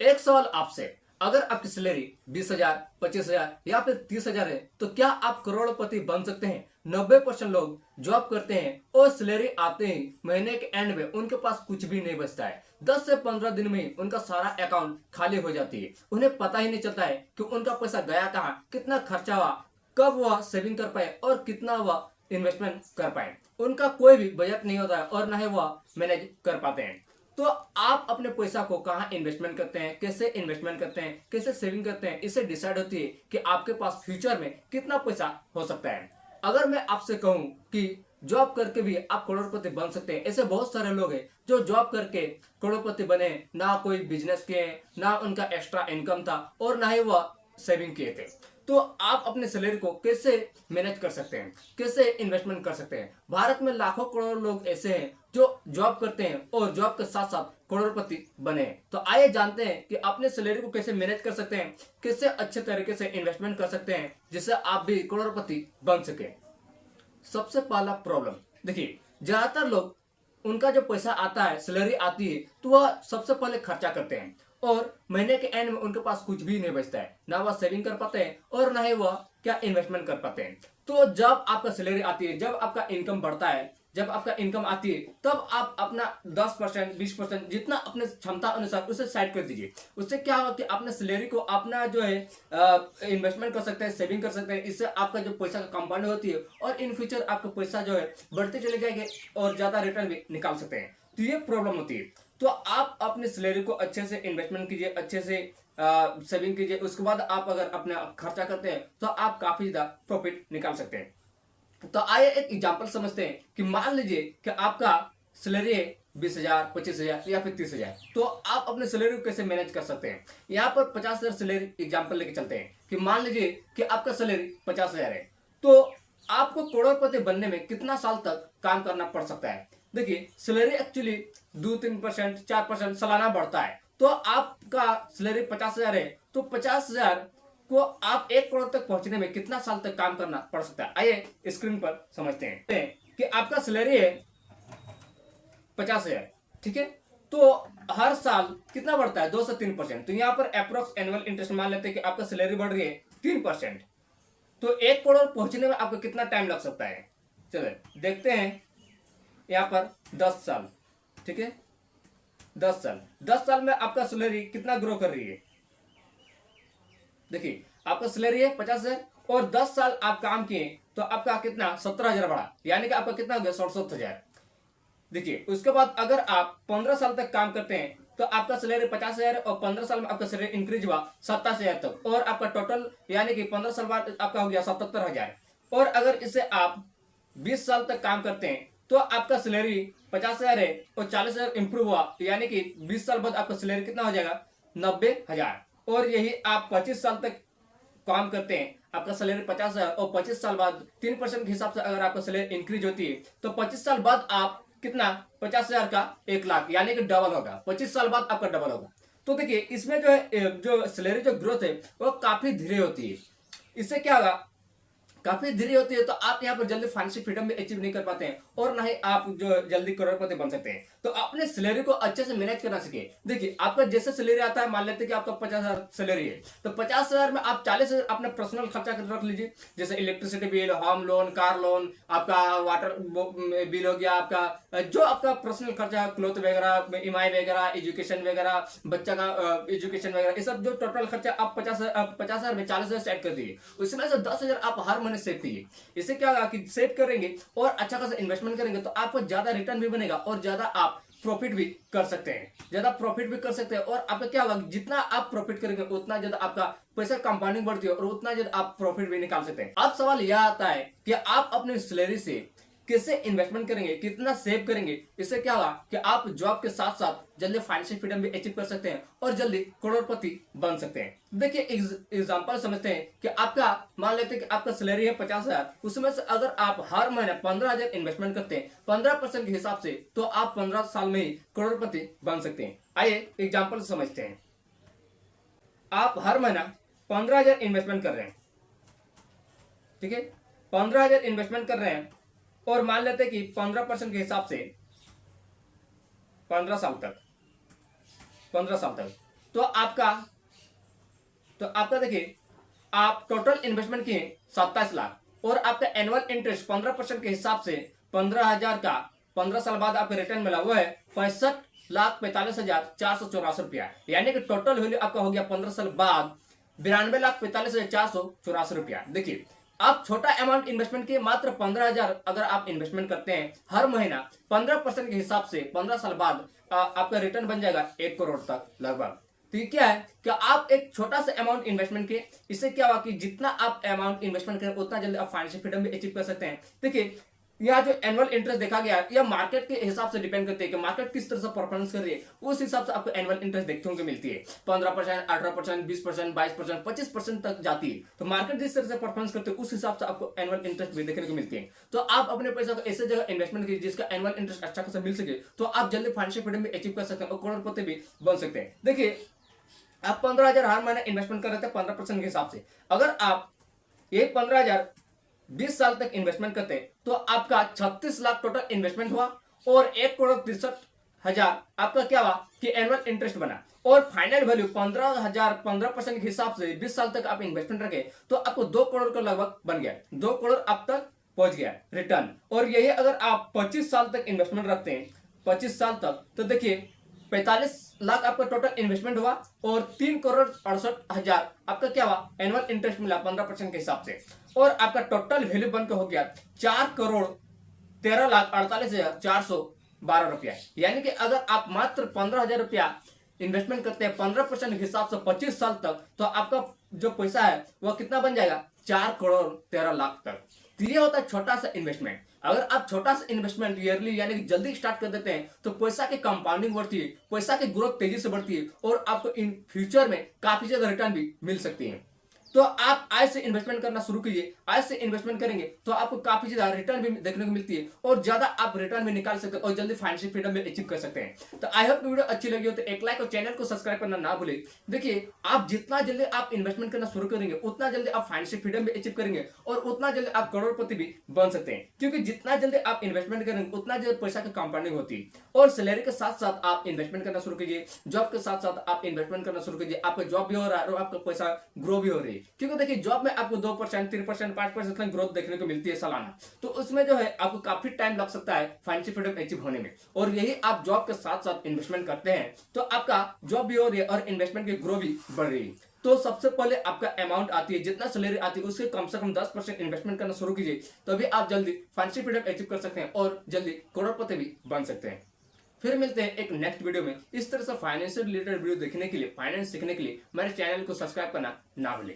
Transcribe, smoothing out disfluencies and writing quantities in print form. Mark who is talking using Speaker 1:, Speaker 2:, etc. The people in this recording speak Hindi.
Speaker 1: एक सवाल आपसे, अगर आपकी सैलरी 20,000, 25,000 या फिर 30,000 है तो क्या आप करोड़पति बन सकते हैं? 90% लोग जॉब करते हैं और सैलरी आते ही महीने के एंड में उनके पास कुछ भी नहीं बचता है। 10 से 15 दिन में ही उनका सारा अकाउंट खाली हो जाती है। उन्हें पता ही नहीं चलता है कि उनका पैसा गया कहाँ, कितना खर्चा हुआ, कब वह सेविंग कर पाए और कितना वह इन्वेस्टमेंट कर पाए। उनका कोई भी बजट नहीं होता है और न ही वह मैनेज कर पाते हैं। तो आप अपने पैसा को कहाँ इन्वेस्टमेंट करते हैं, कैसे इन्वेस्टमेंट करते हैं, कैसे सेविंग करते हैं, इससे डिसाइड होती है कि आपके पास फ्यूचर में कितना पैसा हो सकता है। अगर मैं आपसे कहूं कि जॉब करके भी आप करोड़पति बन सकते हैं, ऐसे बहुत सारे लोग हैं जो जॉब करके करोड़पति बने, ना कोई बिजनेस किए, ना उनका एक्स्ट्रा इनकम था और ना ही वह सेविंग किए थे। तो आप अपने सैलरी को कैसे मैनेज कर सकते हैं, कैसे इन्वेस्टमेंट कर सकते हैं? भारत में लाखों करोड़ लोग ऐसे हैं जो जॉब करते हैं और जॉब के साथ साथ करोड़पति बने हैं। तो आइए जानते हैं कि अपने सैलरी को कैसे मैनेज कर सकते हैं, कैसे अच्छे तरीके से इन्वेस्टमेंट कर सकते हैं जिससे आप भी करोड़पति बन सके। सबसे पहला प्रॉब्लम देखिए, ज्यादातर लोग उनका जो पैसा आता है, सैलरी आती है, तो वह सबसे पहले खर्चा करते हैं और महीने के एंड में उनके पास कुछ भी नहीं बचता है। ना वह सेविंग कर पाते हैं और ना ही वह क्या इन्वेस्टमेंट कर पाते हैं। तो जब आपका सैलरी आती है, जब आपका इनकम बढ़ता है, जब आपका इनकम आती है, तब आप अपना 10%, 20% जितना अपने क्षमता अनुसार उसे साइड कर दीजिए। उससे क्या होगा कि अपने सैलरी को अपना जो है इन्वेस्टमेंट कर सकते हैं, सेविंग कर सकते हैं। इससे आपका जो पैसा का कंपाउंड होती है और इन फ्यूचर आपका पैसा जो है बढ़ते चले जाएंगे और ज्यादा रिटर्न भी निकाल सकते हैं। तो ये प्रॉब्लम होती है। तो आप अपने सैलरी को अच्छे से इन्वेस्टमेंट कीजिए, अच्छे से सेविंग कीजिए। उसके बाद आप अगर अपना खर्चा करते हैं तो आप काफी ज्यादा प्रॉफिट निकाल सकते हैं। तो आइए एक एग्जांपल समझते हैं कि मान लीजिए कि आपका सैलरी है 20,000, 25,000 या फिर 30,000। तो आप अपने सैलरी को कैसे मैनेज कर सकते हैं? यहाँ पर 50,000 सैलरी एग्जांपल लेके चलते हैं कि मान लीजिए कि आपका सैलरी 50,000 है। तो आपको करोड़पति बनने में कितना साल तक काम करना पड़ सकता है? देखिए, सैलरी एक्चुअली 2-3%, 4% सालाना बढ़ता है। तो आपका सैलरी 50,000 है, तो 50,000 को आप 1 करोड़ तक पहुंचने में कितना साल तक काम करना पड़ सकता है? आइए स्क्रीन पर समझते हैं कि आपका सैलरी है 50,000, ठीक है। तो हर साल कितना बढ़ता है? 2 से 3%। तो यहाँ पर अप्रोक्स एनुअल इंटरेस्ट मान लेते हैं कि आपका सैलरी बढ़ रही है 3%। तो 1 करोड़ पहुंचने में आपको कितना टाइम लग सकता है? चलो देखते हैं। यहाँ पर 10 साल, ठीक है, 10 साल। 10 साल में आपका सैलरी कितना ग्रो कर रही है? देखिए, आपका सैलरी है 50,000 और 10 साल आप काम किए तो आपका कितना 17,000 बढ़ा, यानी कि आपका कितना हो गया 67,000। देखिए, उसके बाद अगर आप 15 साल तक काम करते हैं तो आपका सैलरी 50,000 और 15 साल में आपका सैलरी इंक्रीज हुआ 27,000 तक और आपका टोटल यानी कि 15 साल बाद आपका हो गया 77,000। और अगर इसे आप 20 साल तक काम करते हैं तो आपका सैलरी 50,000 है और 40,000 इंप्रूव हुआ, यानी कि 20 साल बाद आपका सैलरी कितना हो जाएगा 90,000। और यही आप 25 साल तक काम करते हैं, आपका सैलरी 50,000 और 25 साल बाद 3% के हिसाब से अगर आपका सैलरी इंक्रीज होती है तो 25 साल बाद आप कितना 50,000 का 1,00,000, यानी कि डबल होगा। 25 साल बाद आपका डबल होगा। तो देखिए, इसमें जो है जो सैलरी जो ग्रोथ है वो काफी धीरे होती है। इससे क्या होगा, काफी धीरे होती है तो आप यहाँ पर जल्दी फाइनेंशियल फ्रीडम भी अचीव नहीं कर पाते हैं और ना ही आप जो जल्दी करोड़पति बन सकते हैं। तो अपने सैलरी को अच्छे से मैनेज करना सीखिए। देखिए, आपका जैसे सैलरी आता है, मान लेते हैं कि आपका 50,000 सैलरी है, तो 50,000 में आप 40,000 अपने पर्सनल खर्चा कर रख लीजिए, जैसे electricity bill, home loan, car loan, आपका वाटर बिल हो गया, आपका जो आपका पर्सनल खर्चा है, क्लोथ वगैरह, EMI वगैरह, एजुकेशन वगैरह, बच्चा का एजुकेशन वगैरह, ये सब जो टोटल खर्चा आप 50,000 में 40,000 सेट कर दिए। उसमें से 10,000 आप हर सेव कीजिए। इससे क्या होगा कि सेव करेंगे और अच्छा खासा इन्वेस्टमेंट करेंगे तो आपको ज्यादा रिटर्न भी बनेगा और ज्यादा आप प्रॉफिट भी कर सकते हैं, ज्यादा प्रॉफिट भी कर सकते हैं। और आपका क्या होगा, जितना आप प्रॉफिट करेंगे उतना ज्यादा आपका पैसा कंपाउंडिंग बढ़ती है और उतना ज्यादा आप प्रॉफिट भी निकाल सकते हैं। अब सवाल यह आता है कि आप अपने सैलरी से कैसे इन्वेस्टमेंट करेंगे, कितना सेव करेंगे? इससे क्या होगा कि आप जॉब के साथ साथ जल्दी फाइनेंशियल फ्रीडम भी अचीव कर सकते हैं और जल्दी करोड़पति बन सकते हैं। देखिए, एग्जांपल समझते हैं कि आपका मान लेते हैं कि आपका सैलरी है 50,000, उसमें से अगर आप हर महीने 15,000 इन्वेस्टमेंट करते हैं 15% के हिसाब से, तो आप 15 साल में ही करोड़पति बन सकते हैं। आइए एग्जाम्पल समझते हैं। आप हर महीना 15,000 इन्वेस्टमेंट कर रहे हैं, ठीक है, 15,000 इन्वेस्टमेंट कर रहे हैं और मान लेते हैं कि 15% के हिसाब से 15 साल तक तो आपका देखिए, आप टोटल इन्वेस्टमेंट किए 27 लाख और आपका एनुअल इंटरेस्ट 15% के हिसाब से 15,000 का 15 साल बाद आपका रिटर्न मिला हुआ है 65,45,484 रुपया। यानी कि टोटल वैल्यू आपका हो गया 15 साल बाद 92,45,484 रुपया। देखिए, आप छोटा अमाउंट इन्वेस्टमेंट के मात्र 15,000 अगर आप इन्वेस्टमेंट करते हैं हर महीना 15% के हिसाब से 15 साल बाद आपका रिटर्न बन जाएगा 1 करोड़ तक लगभग। तो ये क्या है कि आप एक छोटा सा अमाउंट इन्वेस्टमेंट के, इससे क्या हुआ कि जितना आप अमाउंट इन्वेस्टमेंट करें उतना जल्दी आप फाइनेंशियल फ्रीडम भी अचीव कर सकते हैं। देखिए, यह जो एनुअल इंटरेस्ट देखा गया है यह मार्केट के हिसाब से डिपेंड करती है कि मार्केट किस तरह से परफॉर्मेंस कर रही है, उस हिसाब से आपको एनुअल इंटरेस्ट देखने को मिलती है। 15%, 18%, 20%, 22%, 25% तक जाती है। तो मार्केट जिस तरह से परफॉर्मेंस करते है उस हिसाब से आपको एनुअल इंटरेस्ट भी देखने को मिलती है। तो आप अपने पैसा को ऐसे जगह इन्वेस्टमेंट कीजिए जिसका एनुअल इंटरेस्ट अच्छा खासा मिल सके, तो आप जल्दी फाइनेंशियल फ्रीडम भी अचीव कर सकते हैं और करोड़पति भी बन सकते हैं। देखिए, आप 15,000 हर महीने इन्वेस्टमेंट कर रहे थे 15% के हिसाब से, अगर आप ये 15,000 20 साल तक इन्वेस्टमेंट करते हैं तो आपका 36 लाख टोटल इन्वेस्टमेंट हुआ और 1,63,000 आपका क्या हुआ कि एनुअल इंटरेस्ट बना और फाइनल वैल्यू 15,000 15% के हिसाब से 20 साल तक आप इन्वेस्टमेंट रखे तो आपको 2 करोड़ का लगभग बन गया। 2 करोड़ अब तक पहुंच गया रिटर्न। और यही अगर आप 25 साल तक इन्वेस्टमेंट रखते हैं 25 साल तक, तो देखिए 45 लाख आपका टोटल इन्वेस्टमेंट हुआ और 3,68,000 आपका क्या हुआ एनुअल इंटरेस्ट मिला 15% के हिसाब से और आपका टोटल वैल्यू बनकर हो गया 4,13,48,412 रुपया। यानी कि अगर आप मात्र 15,000 रुपया इन्वेस्टमेंट करते हैं 15% के हिसाब से 25 साल तक, तो आपका जो पैसा है वह कितना बन जाएगा 4,13,00,000 तक। तो ये होता है छोटा सा इन्वेस्टमेंट। अगर आप छोटा सा इन्वेस्टमेंट ईयरली यानी कि जल्दी स्टार्ट कर देते हैं तो पैसा की कंपाउंडिंग बढ़ती है, पैसा की ग्रोथ तेजी से बढ़ती है और आपको इन फ्यूचर में काफी ज्यादा रिटर्न भी मिल सकती है। तो आप आज से इन्वेस्टमेंट करना शुरू कीजिए। आज से इन्वेस्टमेंट करेंगे तो आपको काफी ज्यादा रिटर्न भी देखने को मिलती है और ज्यादा आप रिटर्न भी निकाल सकते हैं और जल्दी फाइनेंशियल फ्रीडम भी अचीव कर सकते हैं। तो आई होप वीडियो अच्छी लगी हो तो एक लाइक और चैनल को सब्सक्राइब करना ना भूले। देखिए, आप जितना जल्दी आप इन्वेस्टमेंट करना शुरू करेंगे उतना जल्दी आप फाइनेंशियल फ्रीडम भी अचीव करेंगे और उतना जल्दी आप करोड़पति भी बन सकते हैं। क्योंकि जितना जल्दी आप इन्वेस्टमेंट करेंगे उतना जल्दी पैसा की कंपाउंडिंग होती है। और सैलरी के साथ साथ आप इन्वेस्टमेंट करना शुरू कीजिए, जॉब के साथ साथ आप इन्वेस्टमेंट करना शुरू कीजिए। आपका जॉब भी हो रहा है और आपका पैसा ग्रो भी हो रही है। क्योंकि देखिए, जॉब में आपको 2%, 3%, 5% ग्रोथ देखने को मिलती है सालाना, तो उसमें जो है आपको काफी टाइम लग सकता है फाइनेंशियल फ्रीडम अचीव होने में। और यही आप जॉब के साथ साथ इन्वेस्टमेंट करते हैं तो आपका जॉब भी हो रही है और इन्वेस्टमेंट की ग्रो भी बढ़ रही है। तो सबसे पहले आपका अमाउंट आती है, जितना सैलरी आती है उससे कम से कम 10% इन्वेस्टमेंट करना शुरू कीजिए, तभी आप जल्दी फाइनेंशियल फ्रीडम अचीव कर सकते हैं और जल्दी करोड़पति भी बन सकते हैं। फिर मिलते हैं एक नेक्स्ट वीडियो में। इस तरह से फाइनेंशियल रिलेटेड वीडियो देखने के लिए, फाइनेंस सीखने के लिए मेरे चैनल को सब्सक्राइब करना ना भूलें।